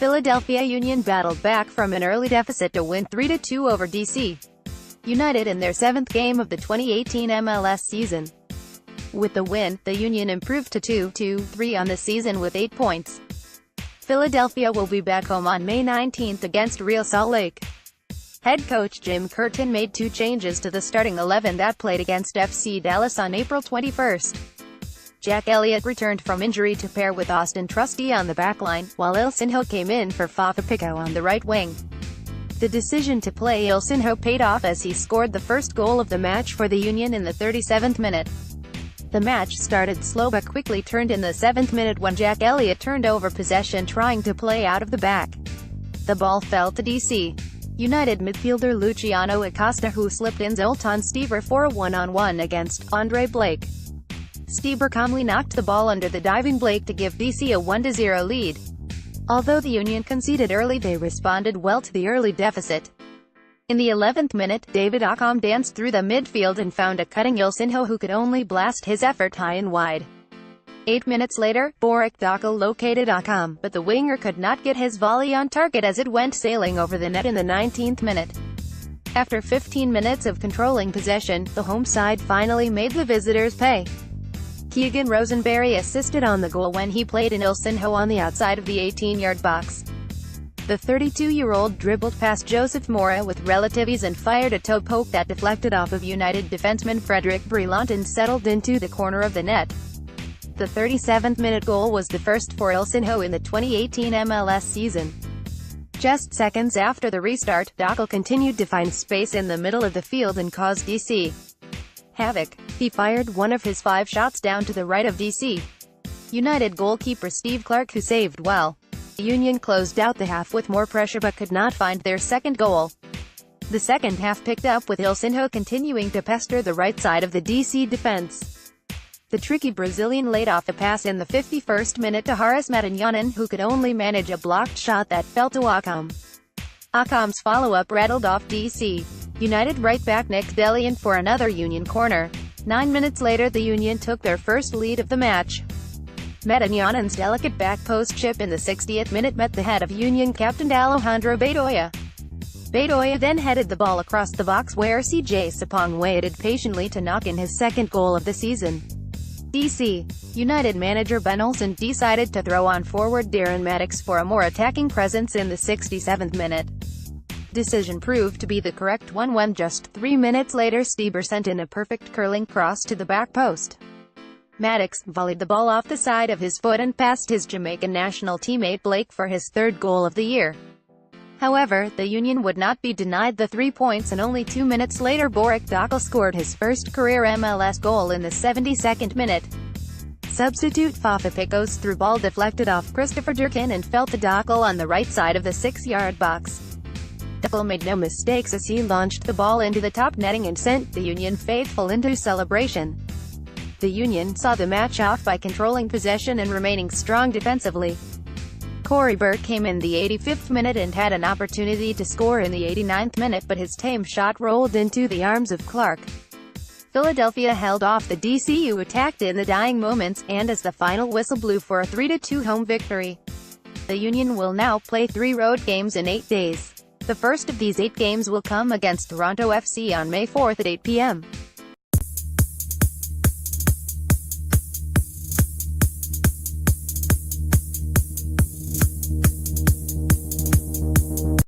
Philadelphia Union battled back from an early deficit to win 3-2 over DC United in their 7th game of the 2018 MLS season. With the win, the Union improved to 2-3 on the season with 8 points. Philadelphia will be back home on May 19 against Real Salt Lake. Head coach Jim Curtin made 2 changes to the starting 11 that played against FC Dallas on April 21. Jack Elliot returned from injury to pair with Auston Trusty on the backline, while Ilsinho came in for Fafa Picault on the right wing. The decision to play Ilsinho paid off as he scored the first goal of the match for the Union in the 37th minute. The match started slow but quickly turned in the 7th minute when Jack Elliot turned over possession trying to play out of the back. The ball fell to DC United midfielder Luciano Acosta, who slipped in Zoltan Stieber for a one-on-one against Andre Blake. Stieber calmly knocked the ball under the diving Blake to give DC a 1-0 lead. Although the Union conceded early, they responded well to the early deficit. In the 11th minute, David Accam danced through the midfield and found a cutting Ilsinho who could only blast his effort high and wide. 8 minutes later, Borek Dockal located Accam, but the winger could not get his volley on target as it went sailing over the net in the 19th minute. After 15 minutes of controlling possession, the home side finally made the visitors pay. Keegan Rosenberry assisted on the goal when he played in Ilsinho on the outside of the 18-yard box. The 32-year-old dribbled past Joseph Mora with relative ease and fired a toe poke that deflected off of United defenseman Frederick Brillant and settled into the corner of the net. The 37th-minute goal was the first for Ilsinho in the 2018 MLS season. Just seconds after the restart, Dockal continued to find space in the middle of the field and caused DC havoc. He fired one of his 5 shots down to the right of DC United goalkeeper Steve Clark, who saved well. The Union closed out the half with more pressure but could not find their second goal. The second half picked up with Ilsinho continuing to pester the right side of the DC defense. The tricky Brazilian laid off a pass in the 51st minute to Haris Matanyanan, who could only manage a blocked shot that fell to Accam. Acam's follow-up rattled off DC United right back Nick Delian for another Union corner. 9 minutes later, the Union took their first lead of the match. Matanyanan's delicate back post chip in the 60th minute met the head of Union captain Alejandro Bedoya. Bedoya then headed the ball across the box where CJ Sapong waited patiently to knock in his second goal of the season. DC United manager Ben Olsen decided to throw on forward Darren Mattocks for a more attacking presence in the 67th minute. Decision proved to be the correct one when just 3 minutes later Stieber sent in a perfect curling cross to the back post. Mattocks volleyed the ball off the side of his foot and passed his Jamaican national teammate Blake for his 3rd goal of the year. However, the Union would not be denied the 3 points, and only 2 minutes later Borek Dockal scored his first career MLS goal in the 72nd minute. Substitute Fafa Picault's through ball deflected off Christopher Durkin and fell to Dockal on the right side of the 6-yard box. Dockal made no mistakes as he launched the ball into the top netting and sent the Union faithful into celebration. The Union saw the match off by controlling possession and remaining strong defensively. Corey Burke came in the 85th minute and had an opportunity to score in the 89th minute, but his tame shot rolled into the arms of Clark. Philadelphia held off the DCU attack in the dying moments, and as the final whistle blew for a 3-2 home victory. The Union will now play 3 road games in 8 days. The first of these 8 games will come against Toronto FC on May 4 at 8 p.m.